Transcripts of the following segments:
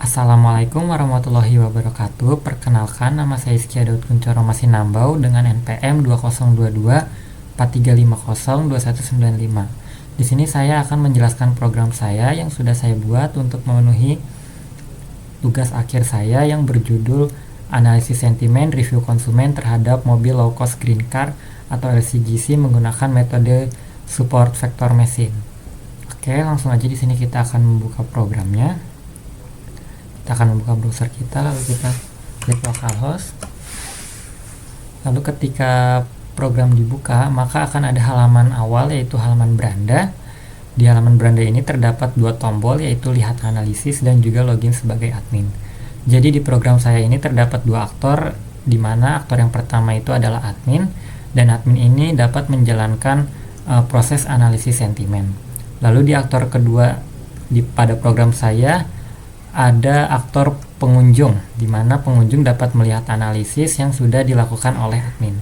Assalamualaikum warahmatullahi wabarakatuh. Perkenalkan, nama saya Iskia Daud Kuncoro Masinambau dengan NPM 2022 43502195. Di sini saya akan menjelaskan program saya yang sudah saya buat untuk memenuhi tugas akhir saya yang berjudul Analisis Sentimen Review Konsumen terhadap Mobil Low Cost Green Car atau LCGC menggunakan metode Support Vector Machine. Oke, langsung aja di sini kita akan membuka programnya. Kita akan membuka browser kita, lalu kita klik localhost. Lalu ketika program dibuka, maka akan ada halaman awal, yaitu halaman beranda. Di halaman beranda ini terdapat dua tombol, yaitu lihat analisis dan juga login sebagai admin. Jadi di program saya ini terdapat dua aktor, di mana aktor yang pertama itu adalah admin, dan admin ini dapat menjalankan proses analisis sentimen. Lalu di aktor kedua pada program saya ada aktor pengunjung, di mana pengunjung dapat melihat analisis yang sudah dilakukan oleh admin.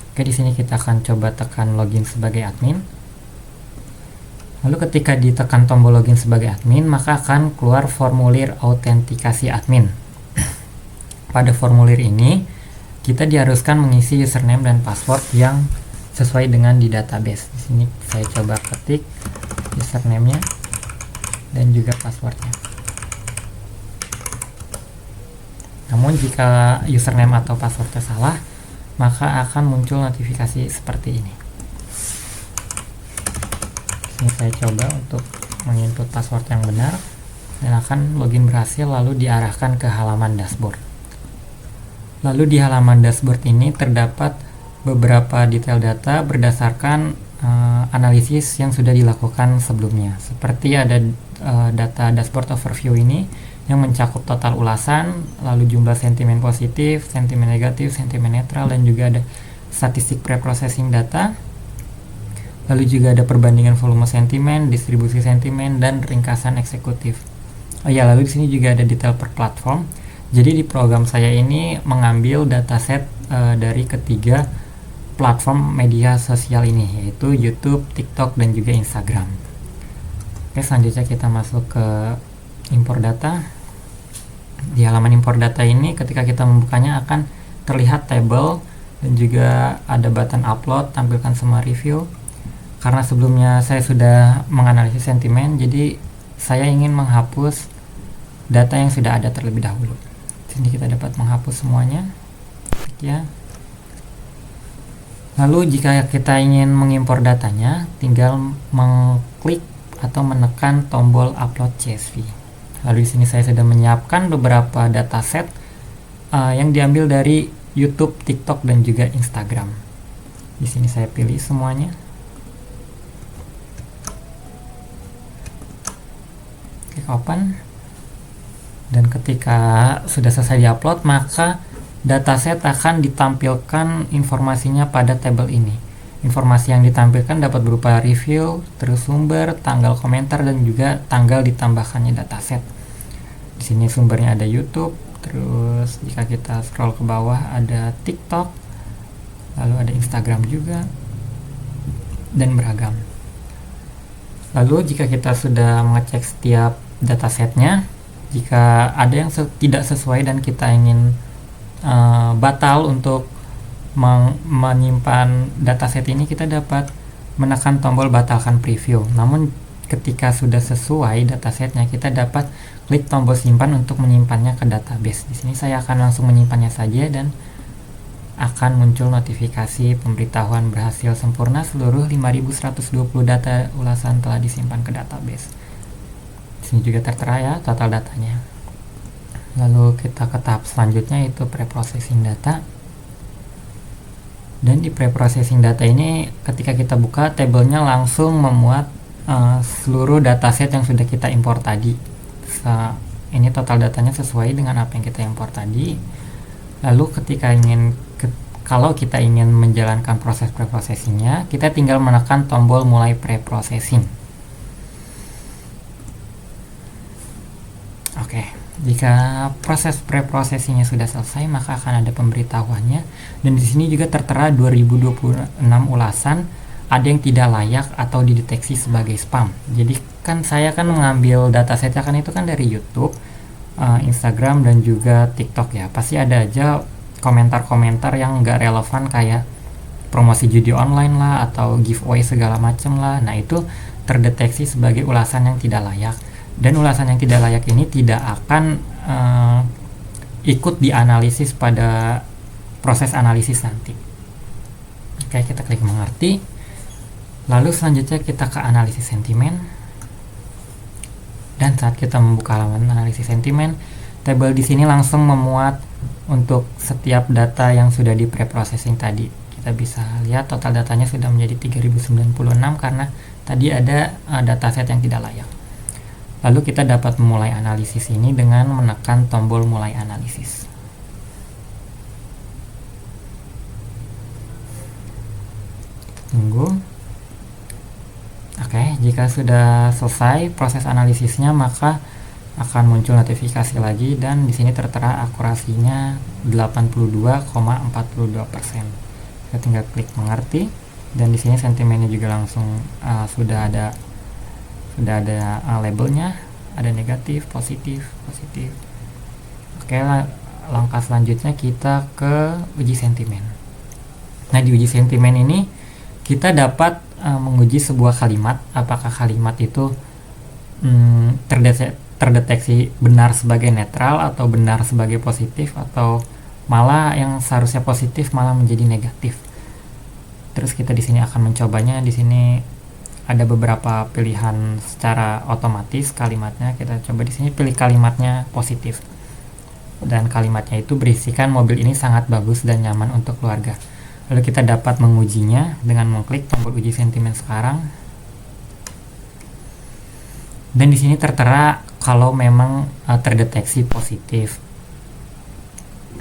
Oke, di sini kita akan coba tekan login sebagai admin. Lalu ketika ditekan tombol login sebagai admin, maka akan keluar formulir autentikasi admin. Pada formulir ini, kita diharuskan mengisi username dan password yang sesuai dengan di database. Di sini saya coba ketik username-nya dan juga password-nya. Namun jika username atau passwordnya salah, maka akan muncul notifikasi seperti ini. Ini saya coba untuk menginput password yang benar dan akan login berhasil, lalu diarahkan ke halaman dashboard. Lalu di halaman dashboard ini terdapat beberapa detail data berdasarkan analisis yang sudah dilakukan sebelumnya. Seperti ada data dashboard overview ini yang mencakup total ulasan, lalu jumlah sentimen positif, sentimen negatif, sentimen netral, dan juga ada statistik pre-processing data. Lalu juga ada perbandingan volume sentimen, distribusi sentimen, dan ringkasan eksekutif. Oh ya, lalu di sini juga ada detail per platform. Jadi di program saya ini mengambil dataset dari ketiga platform media sosial ini, yaitu YouTube, TikTok, dan juga Instagram. Oke, selanjutnya kita masuk ke import data. Di halaman import data ini ketika kita membukanya akan terlihat table dan juga ada button upload, tampilkan semua review. Karena sebelumnya saya sudah menganalisis sentimen, jadi saya ingin menghapus data yang sudah ada terlebih dahulu. Di sini kita dapat menghapus semuanya. Ya. Lalu jika kita ingin mengimpor datanya, tinggal mengklik atau menekan tombol upload CSV. Lalu di sini saya sudah menyiapkan beberapa dataset yang diambil dari YouTube, TikTok, dan juga Instagram. Di sini saya pilih semuanya. Klik open. Dan ketika sudah selesai diupload, maka dataset akan ditampilkan informasinya pada tabel ini. Informasi yang ditampilkan dapat berupa review, terus sumber, tanggal komentar, dan juga tanggal ditambahkannya dataset. Di sini sumbernya ada YouTube, terus jika kita scroll ke bawah ada TikTok, lalu ada Instagram juga, dan beragam. Lalu jika kita sudah mengecek setiap datasetnya, jika ada yang tidak sesuai dan kita ingin batal untuk menyimpan dataset ini, kita dapat menekan tombol batalkan preview. Namun ketika sudah sesuai datasetnya, kita dapat klik tombol simpan untuk menyimpannya ke database. Di sini saya akan langsung menyimpannya saja dan akan muncul notifikasi pemberitahuan berhasil sempurna, seluruh 5120 data ulasan telah disimpan ke database. Di sini juga tertera ya total datanya. Lalu kita ke tahap selanjutnya, yaitu pre-processing data. Dan di pre-processing data ini ketika kita buka tabelnya langsung memuat seluruh dataset yang sudah kita import tadi. Ini total datanya sesuai dengan apa yang kita import tadi. Lalu kalau kita ingin menjalankan proses pre-processingnya, kita tinggal menekan tombol mulai pre-processing. Oke. Jika proses pre-processingnya sudah selesai, maka akan ada pemberitahuannya. Dan di sini juga tertera 2026 ulasan, ada yang tidak layak atau dideteksi sebagai spam. Jadi kan saya mengambil datasetnya kan itu kan dari YouTube. Instagram dan juga TikTok ya. Pasti ada aja komentar-komentar yang nggak relevan kayak promosi judi online lah atau giveaway segala macem lah. Nah itu terdeteksi sebagai ulasan yang tidak layak, dan ulasan yang tidak layak ini tidak akan ikut dianalisis pada proses analisis nanti. Oke, kita klik mengerti. Lalu selanjutnya kita ke analisis sentimen. Dan saat kita membuka halaman analisis sentimen, tabel di sini langsung memuat untuk setiap data yang sudah di pre-processing tadi. Kita bisa lihat total datanya sudah menjadi 3096 karena tadi ada dataset yang tidak layak. Lalu kita dapat memulai analisis ini dengan menekan tombol mulai analisis. Tunggu. Oke, jika sudah selesai proses analisisnya, maka akan muncul notifikasi lagi dan di sini tertera akurasinya 82,42%. Kita tinggal klik mengerti dan di sini sentimennya juga langsung sudah ada labelnya, ada negatif, positif. Oke, langkah selanjutnya kita ke uji sentimen. Nah, di uji sentimen ini kita dapat menguji sebuah kalimat, apakah kalimat itu terdeteksi benar sebagai netral atau benar sebagai positif, atau malah yang seharusnya positif malah menjadi negatif. Terus kita di sini akan mencobanya. Di sini ada beberapa pilihan secara otomatis kalimatnya. Kita coba di sini pilih kalimatnya positif. Dan kalimatnya itu berisikan mobil ini sangat bagus dan nyaman untuk keluarga. Lalu kita dapat mengujinya dengan mengklik tombol uji sentimen sekarang. Dan di sini tertera kalau memang terdeteksi positif.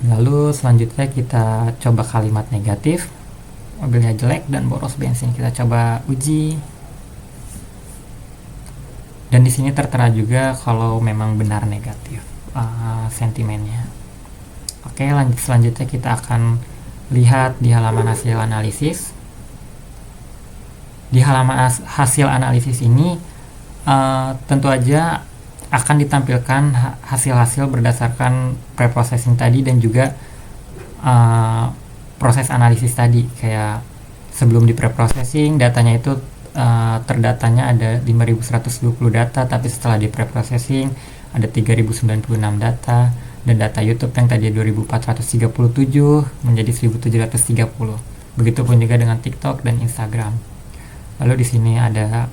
Lalu selanjutnya kita coba kalimat negatif. Mobilnya jelek dan boros bensin. Kita coba uji. Dan di sini tertera juga kalau memang benar negatif sentimennya. Oke, lanjut selanjutnya kita akan lihat di halaman hasil analisis. Di halaman hasil analisis ini tentu aja akan ditampilkan hasil-hasil berdasarkan preprocessing tadi dan juga proses analisis tadi. Kayak sebelum di preprocessing datanya itu terdatanya ada 5120 data, tapi setelah di preprocessing ada 3096 data. Dan data YouTube yang tadi 2437 menjadi 1730. Begitupun juga dengan TikTok dan Instagram. Lalu di sini ada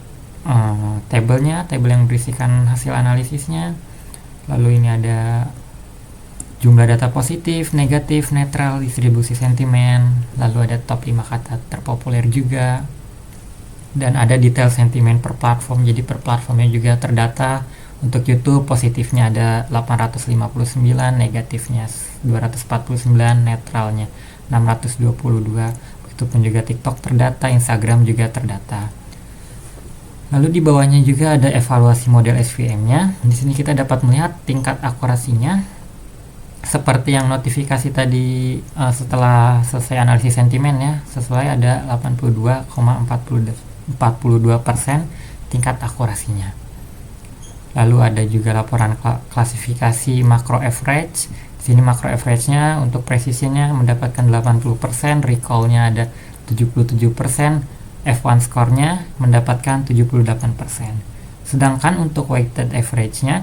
tabelnya, tabel yang berisikan hasil analisisnya. Lalu ini ada jumlah data positif, negatif, netral, distribusi sentimen. Lalu ada top 5 kata terpopuler juga. Dan ada detail sentimen per platform. Jadi per platformnya juga terdata. Untuk YouTube positifnya ada 859, negatifnya 249, netralnya 622. Begitupun juga TikTok terdata, Instagram juga terdata. Lalu di bawahnya juga ada evaluasi model SVM-nya. Di sini kita dapat melihat tingkat akurasinya. Seperti yang notifikasi tadi setelah selesai analisis sentimen ya, sesuai ada 82,42% tingkat akurasinya. Lalu ada juga laporan klasifikasi makro average. Di sini makro average-nya untuk precision-nya mendapatkan 80%, recall-nya ada 77%, F1 score-nya mendapatkan 78%. Sedangkan untuk weighted average-nya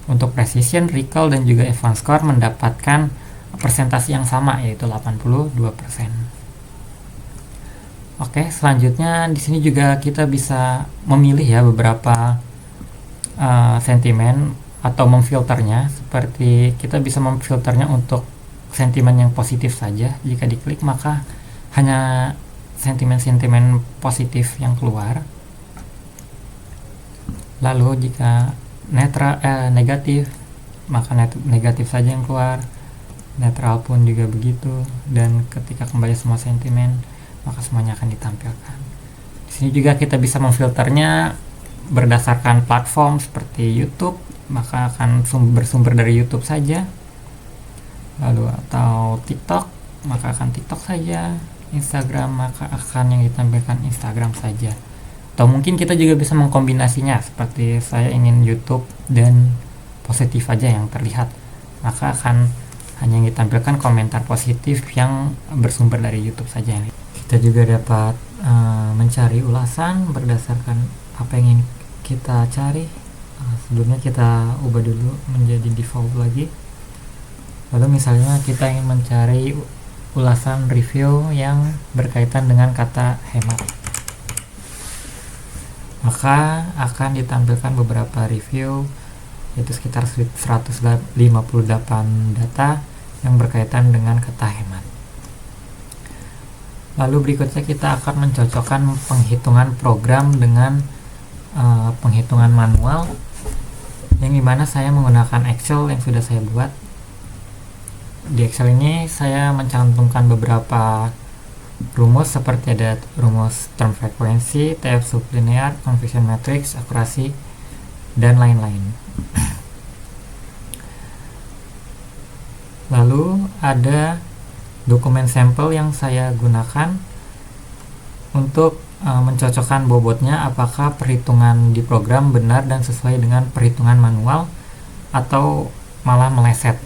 untuk precision, recall dan juga F1 score mendapatkan persentase yang sama, yaitu 82%. Oke, selanjutnya di sini juga kita bisa memilih ya beberapa sentimen atau memfilternya. Seperti kita bisa memfilternya untuk sentimen yang positif saja. Jika diklik maka hanya sentimen-sentimen positif yang keluar. Lalu jika negatif maka negatif saja yang keluar. Netral pun juga begitu. Dan ketika kembali semua sentimen maka semuanya akan ditampilkan. Di sini juga kita bisa memfilternya berdasarkan platform seperti YouTube, maka akan bersumber dari YouTube saja. Lalu atau TikTok, maka akan TikTok saja. Instagram, maka akan yang ditampilkan Instagram saja. Atau mungkin kita juga bisa mengkombinasinya, seperti saya ingin YouTube dan positif aja yang terlihat, maka akan hanya yang ditampilkan komentar positif yang bersumber dari YouTube saja. Kita juga dapat mencari ulasan berdasarkan apa yang ingin kita cari. Sebelumnya kita ubah dulu menjadi default lagi. Lalu misalnya kita ingin mencari ulasan review yang berkaitan dengan kata hemat, maka akan ditampilkan beberapa review, yaitu sekitar 158 data yang berkaitan dengan kata hemat. Lalu berikutnya kita akan mencocokkan penghitungan program dengan penghitungan manual, yang dimana saya menggunakan Excel yang sudah saya buat. Di Excel ini saya mencantumkan beberapa rumus seperti ada rumus term frekuensi, TF sublinear, conversion matrix, akurasi, dan lain-lain. Lalu ada dokumen sampel yang saya gunakan untuk mencocokkan bobotnya, apakah perhitungan di program benar dan sesuai dengan perhitungan manual atau malah meleset.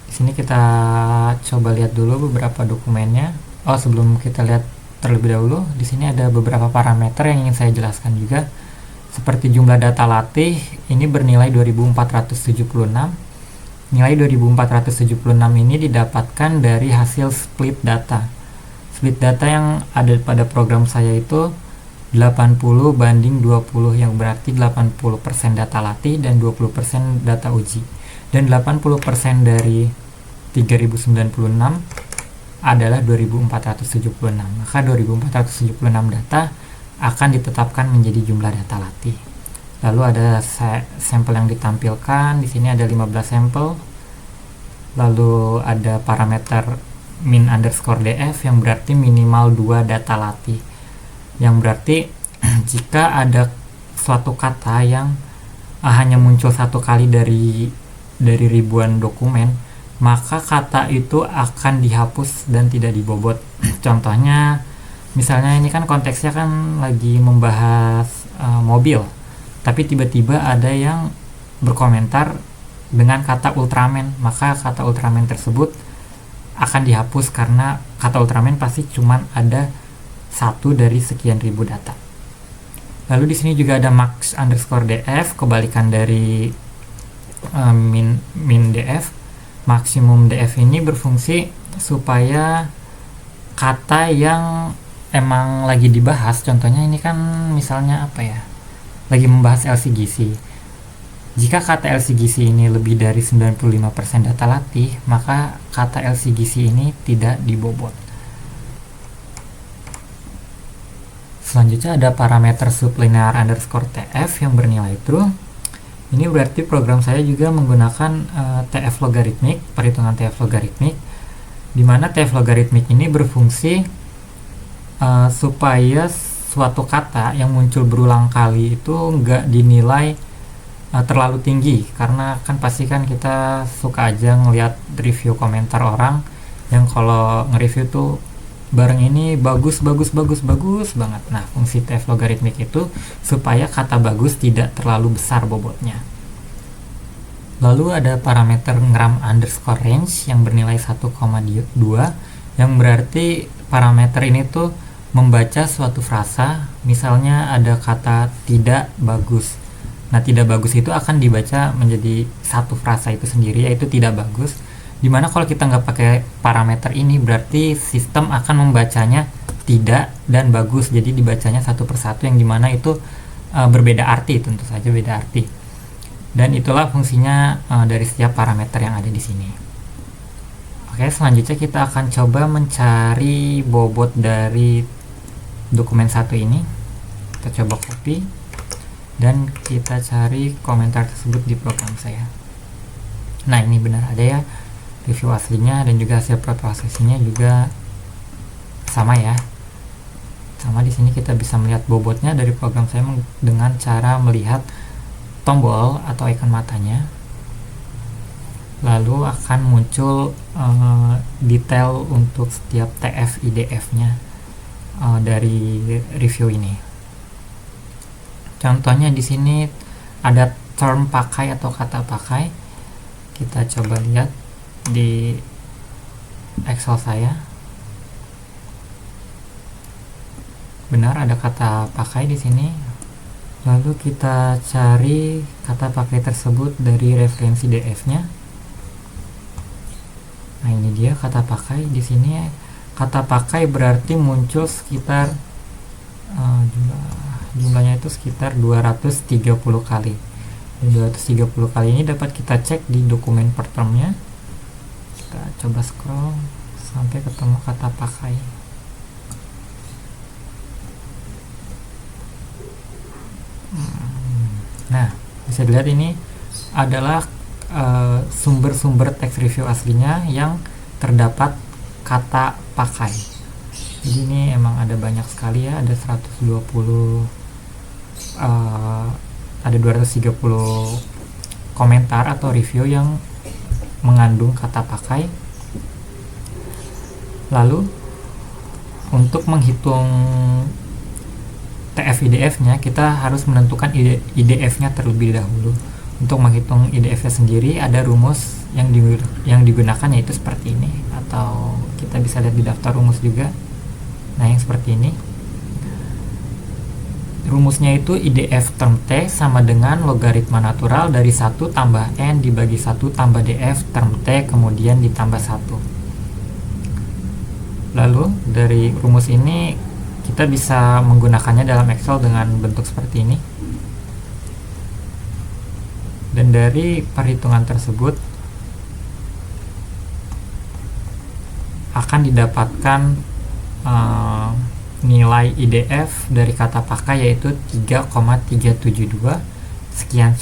Di sini kita coba lihat dulu beberapa dokumennya. Sebelum kita lihat terlebih dahulu, di sini ada beberapa parameter yang ingin saya jelaskan juga. Seperti jumlah data latih, ini bernilai 2476. Nilai 2476 ini didapatkan dari hasil split data. Split data yang ada pada program saya itu 80 banding 20, yang berarti 80% data latih dan 20% data uji. Dan 80% dari 3096 adalah 2476. Maka 2476 data akan ditetapkan menjadi jumlah data latih. Lalu ada sampel yang ditampilkan. Di sini ada 15 sampel. Lalu ada parameter min underscore df yang berarti minimal 2 data latih. Yang berarti jika ada suatu kata yang hanya muncul satu kali dari ribuan dokumen, maka kata itu akan dihapus dan tidak dibobot. Contohnya, misalnya ini kan konteksnya kan lagi membahas mobil, tapi tiba-tiba ada yang berkomentar dengan kata Ultraman, maka kata Ultraman tersebut akan dihapus karena kata Ultraman pasti cuman ada satu dari sekian ribu data. Lalu di sini juga ada max underscore df, kebalikan dari min df. Maksimum df ini berfungsi supaya kata yang emang lagi dibahas, contohnya ini kan misalnya apa ya, lagi membahas LCGC. Jika kata LCGC ini lebih dari 95% data latih, maka kata LCGC ini tidak dibobot. Selanjutnya ada parameter sublinear underscore tf yang bernilai true. Ini berarti program saya juga menggunakan TF logaritmik, perhitungan TF logaritmik, di mana TF logaritmik ini berfungsi supaya suatu kata yang muncul berulang kali itu nggak dinilai terlalu tinggi, karena kan pasti kan kita suka aja ngelihat review komentar orang yang kalau nge-review tuh barang ini bagus banget. Nah, fungsi TF logaritmik itu supaya kata bagus tidak terlalu besar bobotnya. Lalu ada parameter ngram underscore range yang bernilai 1,2, yang berarti parameter ini tuh membaca suatu frasa. Misalnya ada kata tidak bagus. Nah, tidak bagus itu akan dibaca menjadi satu frasa itu sendiri, yaitu tidak bagus. Dimana kalau kita nggak pakai parameter ini, berarti sistem akan membacanya tidak dan bagus, jadi dibacanya satu persatu, yang dimana itu berbeda arti, tentu saja beda arti. Dan itulah fungsinya dari setiap parameter yang ada di sini. Oke, selanjutnya kita akan coba mencari bobot dari dokumen satu ini. Kita coba copy dan kita cari komentar tersebut di program saya. Nah, ini benar ada ya, review aslinya dan juga hasil preprosesinya juga sama ya. Sama di sini kita bisa melihat bobotnya dari program saya dengan cara melihat tombol atau ikon matanya. Lalu akan muncul detail untuk setiap TF IDF-nya dari review ini. Contohnya di sini ada term pakai atau kata pakai. Kita coba lihat di Excel saya. Benar ada kata pakai di sini. Lalu kita cari kata pakai tersebut dari referensi DF-nya. Nah, ini dia kata pakai. Di sini kata pakai berarti muncul sekitar jumlahnya itu sekitar 230 kali. 230 kali ini dapat kita cek di dokumen per termnya. Kita coba scroll sampai ketemu kata pakai. Nah, bisa dilihat ini adalah sumber-sumber teks review aslinya yang terdapat kata pakai. Jadi ini emang ada banyak sekali ya, ada 120 ada 230 komentar atau review yang mengandung kata pakai. Lalu untuk menghitung TF-IDF-nya kita harus menentukan IDF-nya terlebih dahulu. Untuk menghitung IDF-nya sendiri ada rumus yang digunakan, yaitu seperti ini, atau kita bisa lihat di daftar rumus juga. Nah, yang seperti ini. Rumusnya itu IDF term T sama dengan logaritma natural dari 1 tambah N dibagi 1 tambah DF term T kemudian ditambah 1. Lalu dari rumus ini kita bisa menggunakannya dalam Excel dengan bentuk seperti ini. Dan dari perhitungan tersebut akan didapatkan nilai IDF dari kata pakai, yaitu 3,372 sekian.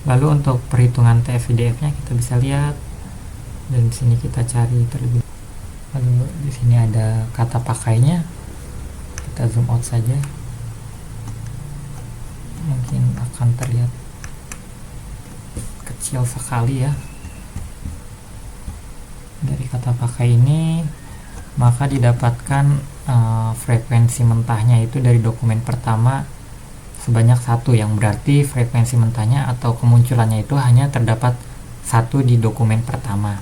Lalu untuk perhitungan TF-IDF-nya kita bisa lihat, dan di sini kita cari terlebih. Lalu di sini ada kata pakainya. Kita zoom out saja. Mungkin akan terlihat kecil sekali ya. Dari kata pakai ini maka didapatkan frekuensi mentahnya itu dari dokumen pertama sebanyak 1, yang berarti frekuensi mentahnya atau kemunculannya itu hanya terdapat 1 di dokumen pertama.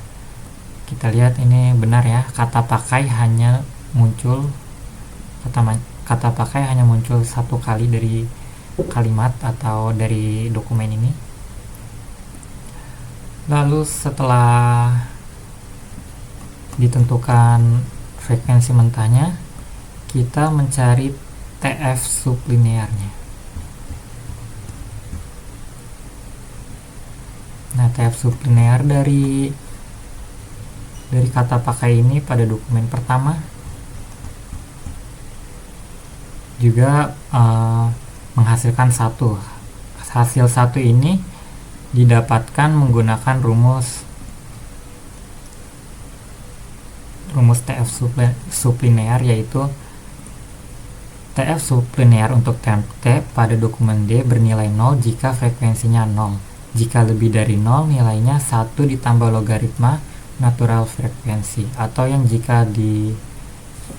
Kita lihat ini benar ya, kata pakai hanya muncul kata pakai hanya muncul 1 kali dari kalimat atau dari dokumen ini. Lalu setelah ditentukan frekuensi mentahnya, kita mencari TF sublinearnya. Nah, TF sublinear dari kata pakai ini pada dokumen pertama juga menghasilkan 1. Hasil 1 ini didapatkan menggunakan rumus TF sublinear, yaitu TF sublinear untuk term T pada dokumen D bernilai 0 jika frekuensinya 0. Jika lebih dari 0, nilainya 1 ditambah logaritma natural frekuensi, atau yang jika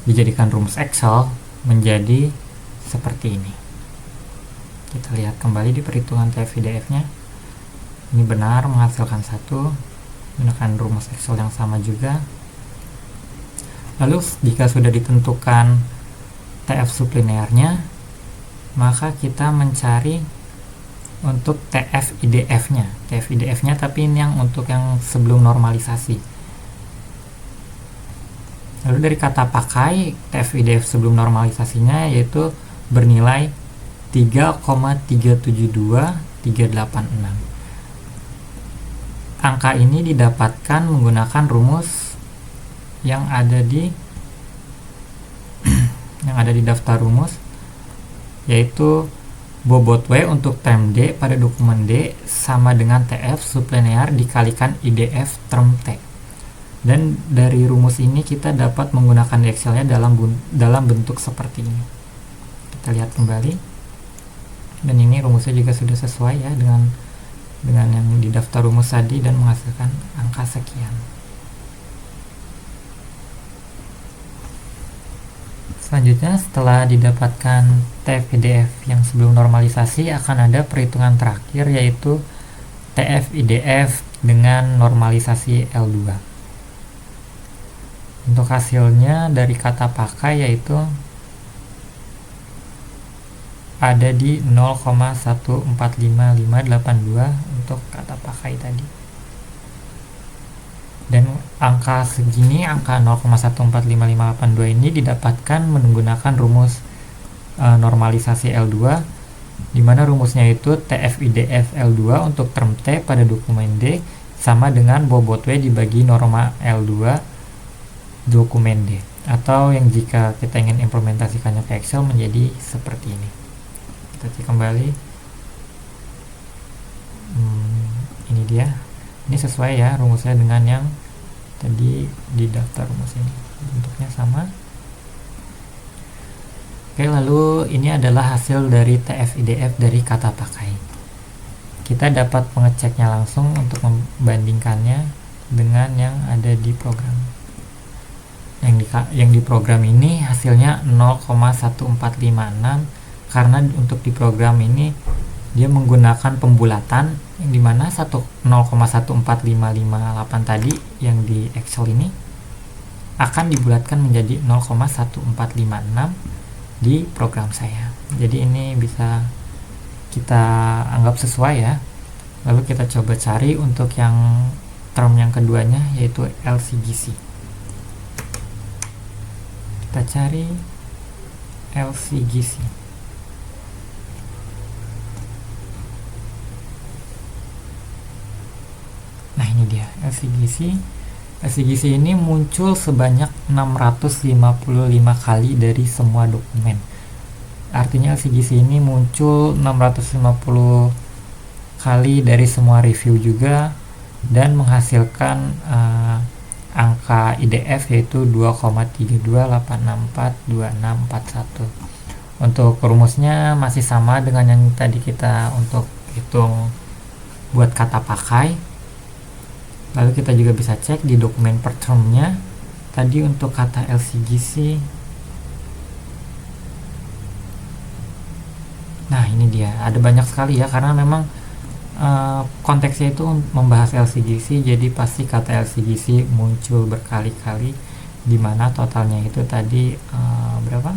dijadikan rumus Excel menjadi seperti ini. Kita lihat kembali di perhitungan TF-IDF-nya. Ini benar menghasilkan 1 menggunakan rumus Excel yang sama juga. Lalu jika sudah ditentukan TF sublinearnya, maka kita mencari untuk TF-IDF-nya. TF-IDF-nya tapi ini yang untuk yang sebelum normalisasi. Lalu dari kata pakai, TF-IDF sebelum normalisasinya yaitu bernilai 3,372.386. Angka ini didapatkan menggunakan rumus yang ada di daftar rumus, yaitu bobot W untuk term D pada dokumen D sama dengan TF sublinear dikalikan IDF term T. Dan dari rumus ini kita dapat menggunakan Excel-nya dalam bentuk seperti ini. Kita lihat kembali. Dan ini rumusnya juga sudah sesuai ya dengan yang di daftar rumus tadi dan menghasilkan angka sekian. Selanjutnya, setelah didapatkan TF-IDF yang sebelum normalisasi, akan ada perhitungan terakhir, yaitu TF-IDF dengan normalisasi L2. Untuk hasilnya dari kata pakai yaitu ada di 0,145582 untuk kata pakai tadi. Dan angka segini, angka 0,145582 ini didapatkan menggunakan rumus normalisasi L2, di mana rumusnya itu TF-IDF L2 untuk term T pada dokumen D sama dengan bobot W dibagi norma L2 dokumen D. Atau yang jika kita ingin implementasikannya ke Excel menjadi seperti ini. Kita cek kembali. Ini dia. Ini sesuai ya rumusnya dengan yang tadi di daftar rumus ini. Bentuknya sama. Oke, lalu ini adalah hasil dari TF-IDF dari kata pakai. Kita dapat mengeceknya langsung untuk membandingkannya dengan yang ada di program. Yang di program ini hasilnya 0,1456, karena untuk di program ini dia menggunakan pembulatan, yang dimana 0,145558 tadi yang di Excel ini akan dibulatkan menjadi 0,1456 di program saya. Jadi ini bisa kita anggap sesuai ya. Lalu kita coba cari untuk yang term yang keduanya, yaitu LCGC. Kita cari LCGC. Nah, ini dia LCGC. LCGC ini muncul sebanyak 655 kali dari semua dokumen. Artinya LCGC ini muncul 650 kali dari semua review juga, dan menghasilkan angka IDF yaitu 2,32864261. Untuk rumusnya masih sama dengan yang tadi kita untuk hitung buat kata pakai. Lalu kita juga bisa cek di dokumen per termnya. Tadi untuk kata LCGC, nah ini dia, ada banyak sekali ya, karena memang konteksnya itu membahas LCGC, jadi pasti kata LCGC muncul berkali-kali, dimana totalnya itu tadi berapa?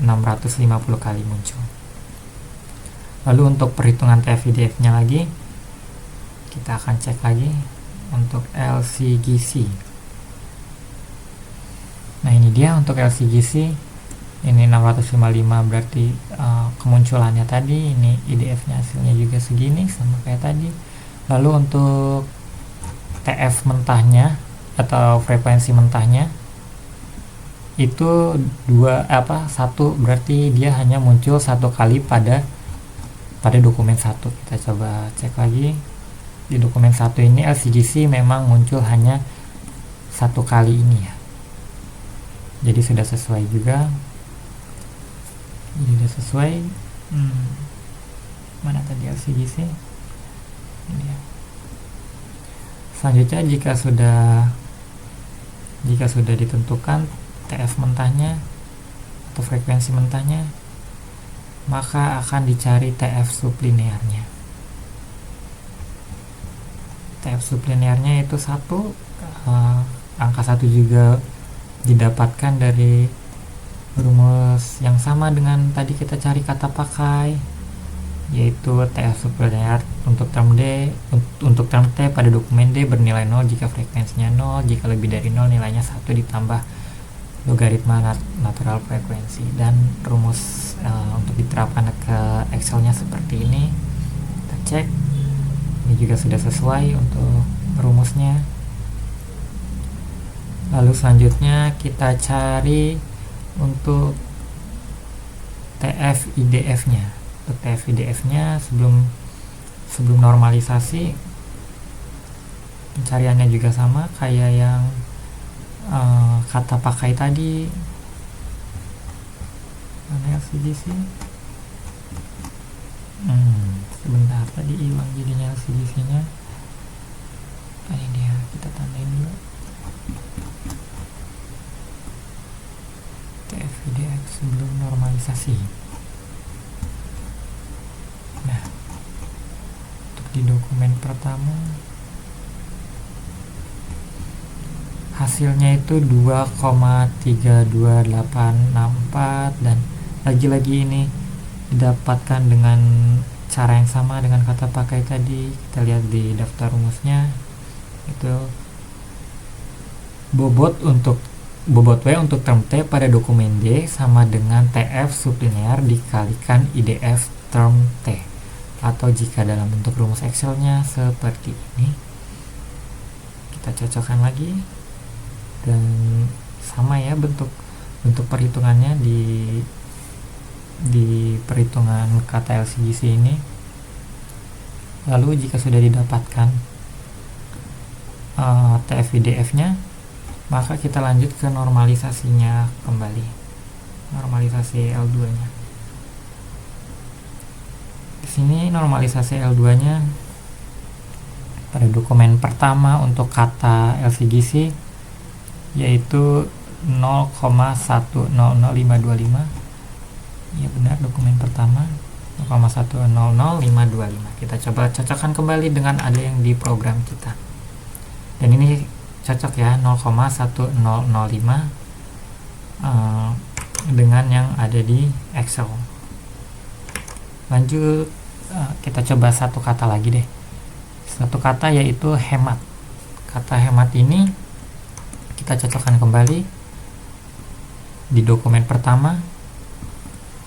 650 kali muncul. Lalu untuk perhitungan TF-IDF nya lagi, kita akan cek lagi untuk LCGC. Nah, ini dia untuk LCGC. Ini 655 berarti kemunculannya tadi. Ini IDF nya hasilnya juga segini, sama kayak tadi. Lalu untuk TF mentahnya atau frekuensi mentahnya itu satu, berarti dia hanya muncul satu kali pada dokumen 1. Kita coba cek lagi. Di dokumen 1 ini LCGC memang muncul hanya satu kali ini ya. Jadi sudah sesuai juga. Jadi sudah sesuai. Mana tadi LCGC? Ini ya. Selanjutnya jika sudah ditentukan TF mentahnya atau frekuensi mentahnya, maka akan dicari TF sublinearnya. TF sublinearnya itu 1, angka 1 juga didapatkan dari rumus yang sama dengan tadi kita cari kata pakai, yaitu TF sublinear untuk term D, untuk term T pada dokumen D bernilai 0 jika frekuensinya 0, jika lebih dari 0 nilainya 1 ditambah logaritma natural frekuensi. Dan rumus untuk diterapkan ke Excel-nya seperti ini. Kita cek, ini juga sudah sesuai untuk rumusnya. Lalu selanjutnya kita cari untuk TF-IDF nya. Untuk TF-IDF nya sebelum normalisasi, pencariannya juga sama kayak yang kata pakai tadi. Mana LCGC? Sebentar, tadi hilang jadinya LCGC nya. Ini dia, kita tandain dulu. sebelum normalisasi. Nah, untuk di dokumen pertama hasilnya itu 2,32864 dan lagi-lagi ini didapatkan dengan cara yang sama dengan kata pakai tadi. Kita lihat di daftar rumusnya, itu bobot W untuk term T pada dokumen D sama dengan TF sublinear dikalikan IDF term T, atau jika dalam bentuk rumus Excelnya seperti ini. Kita cocokkan lagi, dan sama ya bentuk perhitungannya di perhitungan kata LCGC ini. Lalu jika sudah didapatkan TF-IDF nya, maka kita lanjut ke normalisasinya kembali, normalisasi L2 nya. Di sini normalisasi L2 nya pada dokumen pertama untuk kata LCGC yaitu 0,100525. Ya benar, dokumen pertama 0,100525. Kita coba cocokkan kembali dengan ada yang di program kita, dan ini cocok ya, 0,1005 dengan yang ada di Excel. Lanjut, kita coba satu kata lagi deh, satu kata yaitu hemat. Kata hemat ini kita cocokkan kembali di dokumen pertama.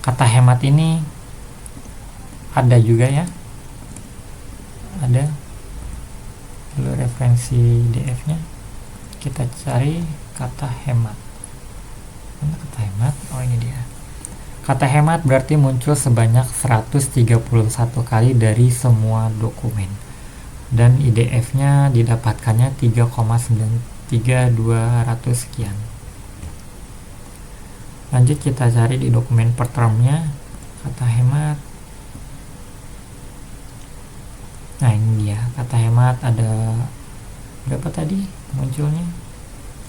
Kata hemat ini ada juga ya, ada. Lalu referensi DF nya kita cari kata hemat. Mana kata hemat? Oh, ini dia. Kata hemat berarti muncul sebanyak 131 kali dari semua dokumen, dan IDF nya didapatkannya 3,93200 sekian. Lanjut kita cari di dokumen per termnya kata hemat. Nah, ini dia kata hemat, ada berapa tadi munculnya?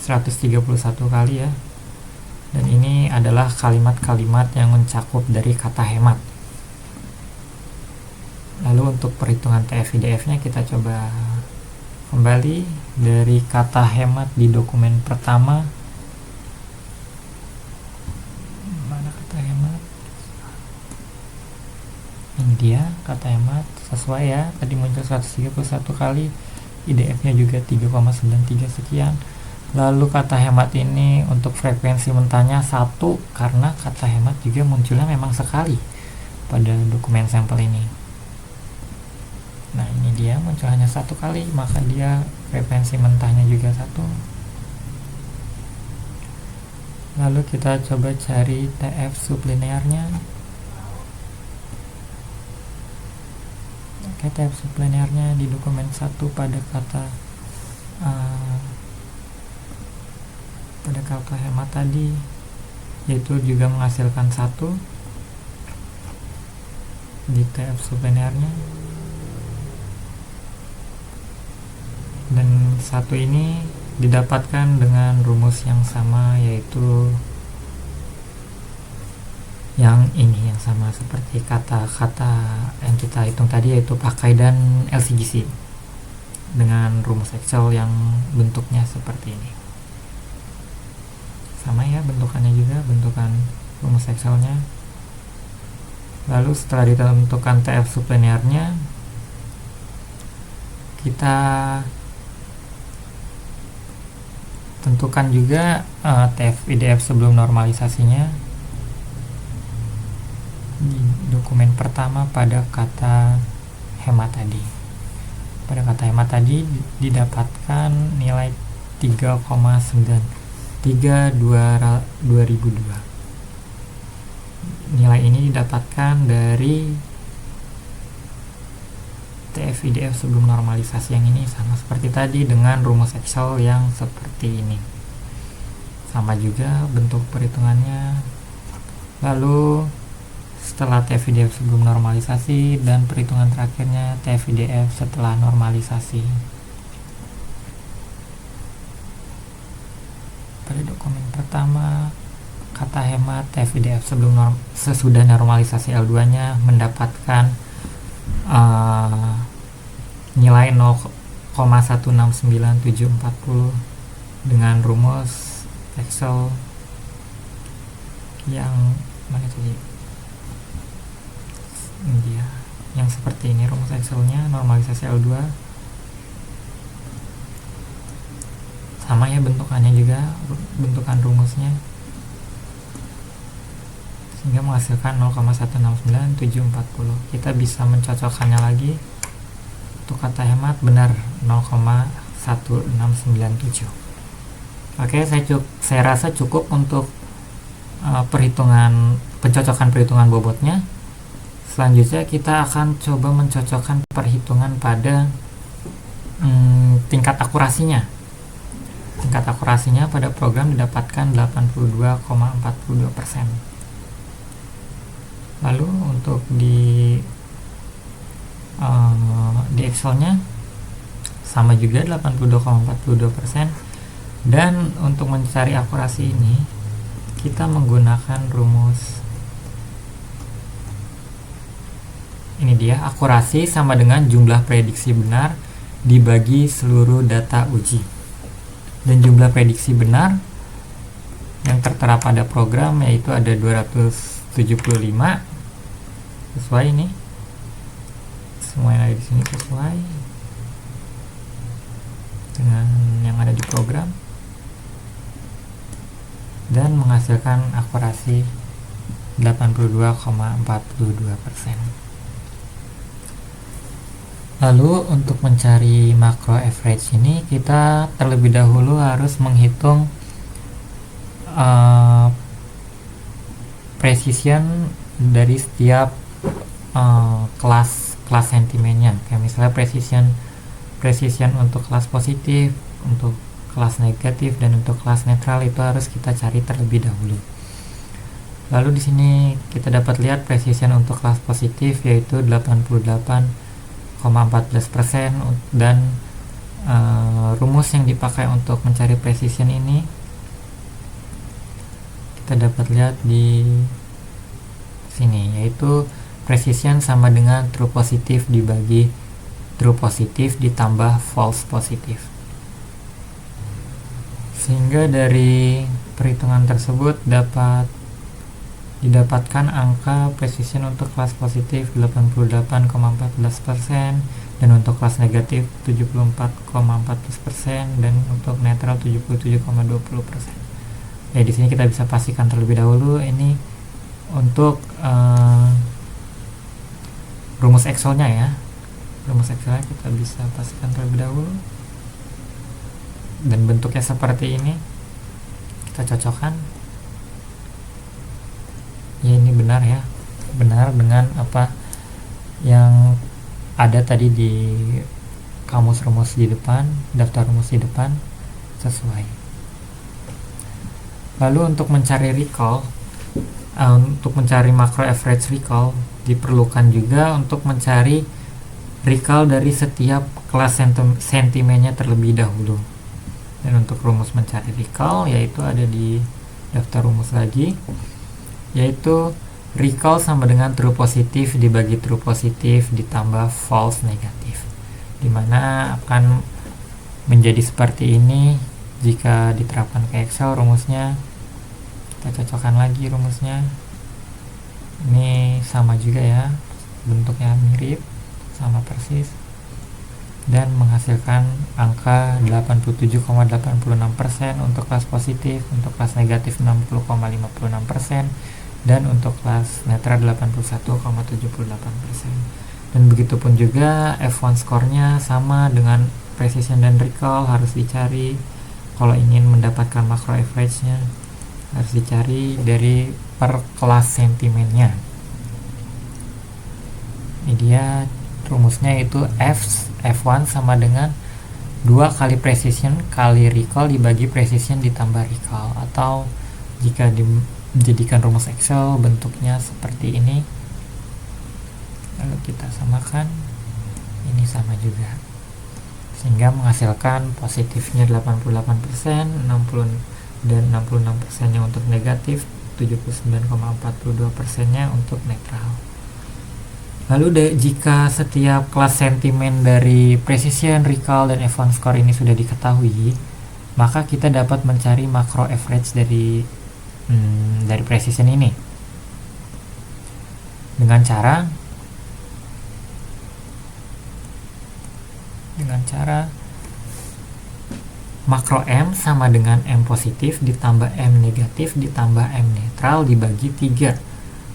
131 kali ya. Dan ini adalah kalimat-kalimat yang mencakup dari kata hemat. Lalu untuk perhitungan TF-IDF nya kita coba kembali dari kata hemat di dokumen pertama. Mana kata hemat? Ini dia kata hemat, sesuai ya, tadi muncul 131 kali, IDF nya juga 3,93 sekian. Lalu kata hemat ini untuk frekuensi mentahnya 1, karena kata hemat juga munculnya memang sekali pada dokumen sampel ini. Nah, ini dia muncul hanya 1 kali, maka dia frekuensi mentahnya juga 1. Lalu kita coba cari TF sublinearnya. Oke, TF sublinearnya di dokumen 1 pada kata hemat tadi, yaitu juga menghasilkan 1 di TF sublinearnya. Dan 1 ini didapatkan dengan rumus yang sama, yaitu yang ini, yang sama seperti kata-kata yang kita hitung tadi, yaitu pakai dan LCGC dengan rumus Excel yang bentuknya seperti ini. Sama ya bentukannya juga, bentukan rumus Excelnya. Lalu setelah ditentukan TF sublinearnya, kita tentukan juga TF-IDF sebelum normalisasinya di dokumen pertama pada kata hemat tadi. Pada kata hemat tadi didapatkan nilai 3,932.002. Nilai ini didapatkan dari TF-IDF sebelum normalisasi yang ini, sama seperti tadi dengan rumus Excel yang seperti ini. Sama juga bentuk perhitungannya. Lalu setelah TF-IDF sebelum normalisasi dan perhitungan terakhirnya TF-IDF setelah normalisasi. Pada dokumen pertama kata hemat FIDF sesudah normalisasi L2 nya mendapatkan nilai 0,169740 dengan rumus Excel yang mana tadi? Ini dia, yang seperti ini rumus Excelnya, normalisasi L2 sama ya bentukannya juga, bentukan rumusnya, sehingga menghasilkan 0,169740. Kita bisa mencocokkannya lagi. Untuk kata hemat benar 0,1697. Oke, saya rasa cukup untuk pencocokan perhitungan bobotnya. Selanjutnya kita akan coba mencocokkan perhitungan pada tingkat akurasinya. Tingkat akurasinya pada program didapatkan 82,42%. Lalu untuk di Excelnya sama juga 82,42%. Dan untuk mencari akurasi ini kita menggunakan rumus ini dia, akurasi sama dengan jumlah prediksi benar dibagi seluruh data uji. Dan jumlah prediksi benar yang tertera pada program yaitu ada 275, sesuai ini, semua yang ada di sini sesuai dengan yang ada di program, dan menghasilkan akurasi 82,42%. Lalu untuk mencari makro average ini kita terlebih dahulu harus menghitung precision dari setiap kelas sentimennya. Kayak misalnya precision untuk kelas positif, untuk kelas negatif, dan untuk kelas netral itu harus kita cari terlebih dahulu. Lalu di sini kita dapat lihat precision untuk kelas positif yaitu 88,14%, dan rumus yang dipakai untuk mencari precision ini kita dapat lihat di sini, yaitu precision sama dengan true positif dibagi true positif ditambah false positif. Sehingga dari perhitungan tersebut dapat didapatkan angka precision untuk kelas positif 88,14% dan untuk kelas negatif 74,14% dan untuk netral 77,20%. Ya, di sini kita bisa pastikan terlebih dahulu ini untuk rumus Excelnya ya. Rumus Excelnya kita bisa pastikan terlebih dahulu. Dan bentuknya seperti ini, kita cocokkan ya, ini benar ya, benar dengan apa yang ada tadi di kamus rumus di depan, daftar rumus di depan, sesuai. Lalu untuk mencari recall, untuk mencari macro average recall diperlukan juga untuk mencari recall dari setiap kelas sentimennya terlebih dahulu. Dan untuk rumus mencari recall yaitu ada di daftar rumus lagi, yaitu recall sama dengan true positif dibagi true positif ditambah false negatif, dimana akan menjadi seperti ini jika diterapkan ke Excel rumusnya. Kita cocokkan lagi rumusnya, ini sama juga ya, bentuknya mirip, sama persis, dan menghasilkan angka 87,86% untuk kelas positif, untuk kelas negatif 60,56%, dan untuk kelas netral 81,78%. Dan begitu pun juga F1 skornya sama dengan precision dan recall harus dicari. Kalau ingin mendapatkan macro average-nya harus dicari dari per kelas sentimennya. Ini dia rumusnya, itu F1 sama dengan 2 kali precision kali recall dibagi precision ditambah recall, atau jika dijadikan rumus Excel bentuknya seperti ini. Lalu kita samakan, ini sama juga, sehingga menghasilkan positifnya 88%, 60 dan 66% nya untuk negatif, 79,42%-nya untuk netral. Lalu jika setiap kelas sentimen dari precision, recall, dan advanced score ini sudah diketahui, maka kita dapat mencari macro average dari precision ini dengan cara makro M sama dengan M positif ditambah M negatif ditambah M netral dibagi 3,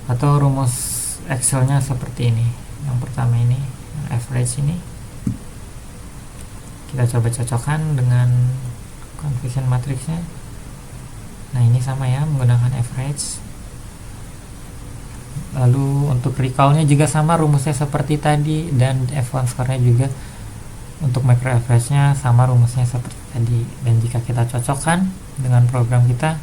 atau rumus Excel-nya seperti ini. Yang pertama ini average ini kita coba cocokkan dengan confusion matrixnya. Nah, ini sama ya, menggunakan average. Lalu untuk recall-nya juga sama, rumusnya seperti tadi, dan F1 score-nya juga untuk macro average-nya sama, rumusnya seperti tadi. Dan jika kita cocokkan dengan program kita,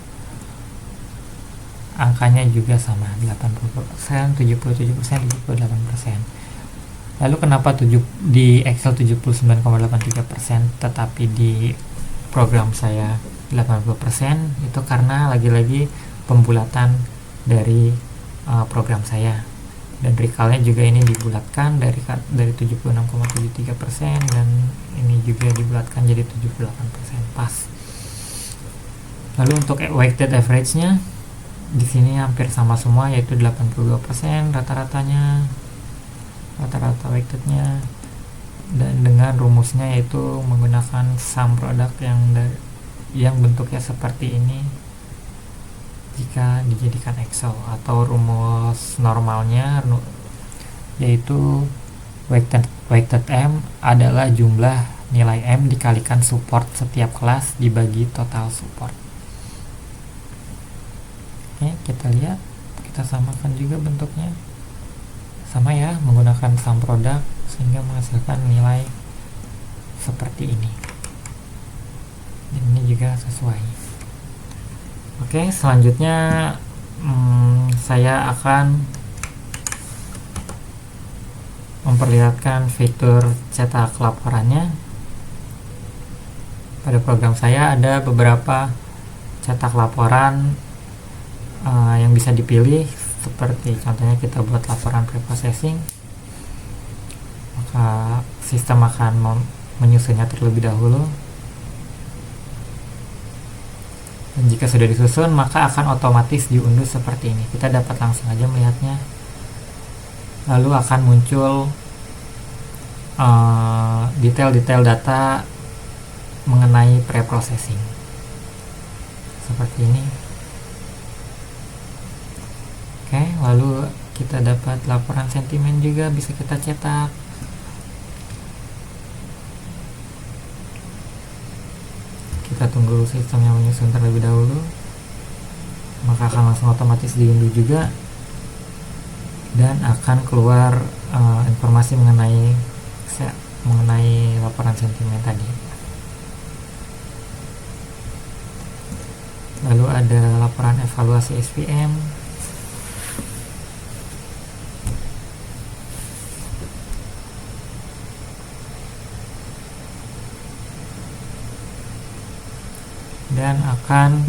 angkanya juga sama, 80%, 77%, 78%. Lalu kenapa di Excel 79,83%, tetapi di program saya 80%? Itu karena lagi-lagi pembulatan dari program saya. Dan recall-nya juga ini dibulatkan dari 76,73%, dan ini juga dibulatkan jadi 78%, pas. Lalu untuk weighted average-nya di sini hampir sama semua, yaitu 82% rata-rata weighted-nya, dan dengan rumusnya yaitu menggunakan sum product yang bentuknya seperti ini jika dijadikan Excel, atau rumus normalnya yaitu weighted M adalah jumlah nilai M dikalikan support setiap kelas dibagi total support. Oke, kita lihat, kita samakan juga bentuknya sama ya, menggunakan sum product sehingga menghasilkan nilai seperti ini. Dan ini juga sesuai. Oke, selanjutnya saya akan memperlihatkan fitur cetak laporannya. Pada program saya ada beberapa cetak laporan yang bisa dipilih, seperti contohnya kita buat laporan pre-processing, maka sistem akan menyusunnya terlebih dahulu, dan jika sudah disusun maka akan otomatis diunduh seperti ini. Kita dapat langsung aja melihatnya. Lalu akan muncul detail-detail data mengenai pre-processing seperti ini. Oke, lalu kita dapat laporan sentimen juga bisa kita cetak. Kita tunggu sistemnya menyusun terlebih dahulu, maka akan langsung otomatis diunduh juga, dan akan keluar informasi mengenai laporan sentimen tadi. Lalu ada laporan evaluasi SPM, dan akan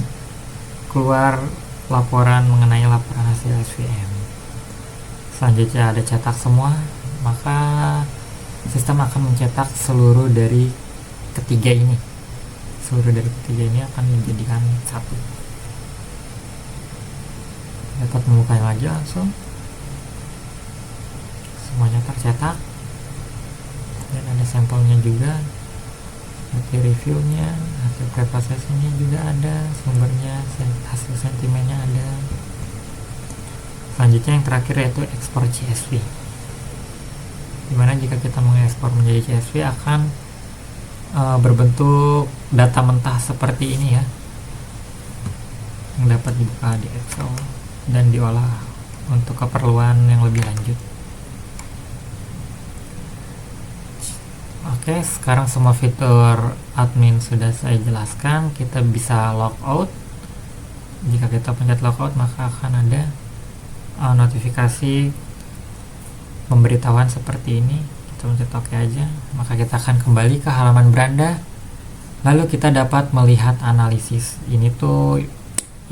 keluar laporan mengenai laporan hasil SVM. Selanjutnya ada cetak semua, maka sistem akan mencetak seluruh dari ketiga ini. Seluruh dari ketiga ini akan menjadikan satu. Dapat membukanya aja langsung. Semuanya tercetak, dan ada sampelnya juga, seperti reviewnya, hasil pre-processingnya juga ada, sumbernya, hasil sentimennya ada. Selanjutnya yang terakhir yaitu ekspor CSV, dimana jika kita mengekspor menjadi CSV akan berbentuk data mentah seperti ini ya, yang dapat dibuka di Excel dan diolah untuk keperluan yang lebih lanjut. Oke, sekarang semua fitur admin sudah saya jelaskan. Kita bisa logout. Jika kita pencet logout maka akan ada notifikasi pemberitahuan seperti ini. Kita pencet OK aja, maka kita akan kembali ke halaman beranda. Lalu kita dapat melihat analisis. Ini tuh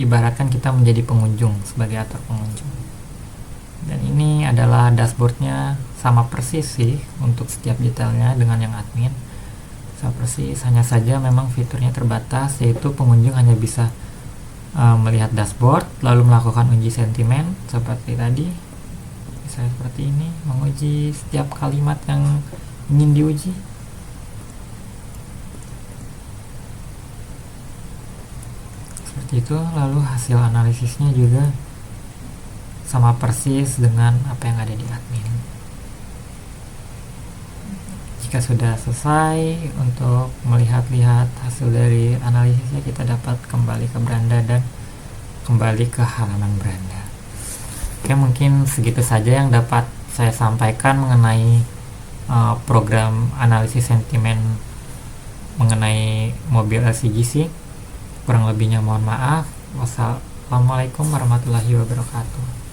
ibaratkan kita menjadi pengunjung sebagai atur pengunjung. Dan ini adalah dashboardnya, sama persis sih untuk setiap detailnya dengan yang admin, sama persis, hanya saja memang fiturnya terbatas, yaitu pengunjung hanya bisa melihat dashboard lalu melakukan uji sentimen seperti tadi. Bisa seperti ini, menguji setiap kalimat yang ingin diuji. Seperti itu. Lalu hasil analisisnya juga sama persis dengan apa yang ada di admin. Jika sudah selesai untuk melihat-lihat hasil dari analisisnya, kita dapat kembali ke beranda dan kembali ke halaman beranda. Oke, mungkin segitu saja yang dapat saya sampaikan mengenai program analisis sentimen mengenai mobil LCGC. Kurang lebihnya mohon maaf. Wassalamualaikum warahmatullahi wabarakatuh.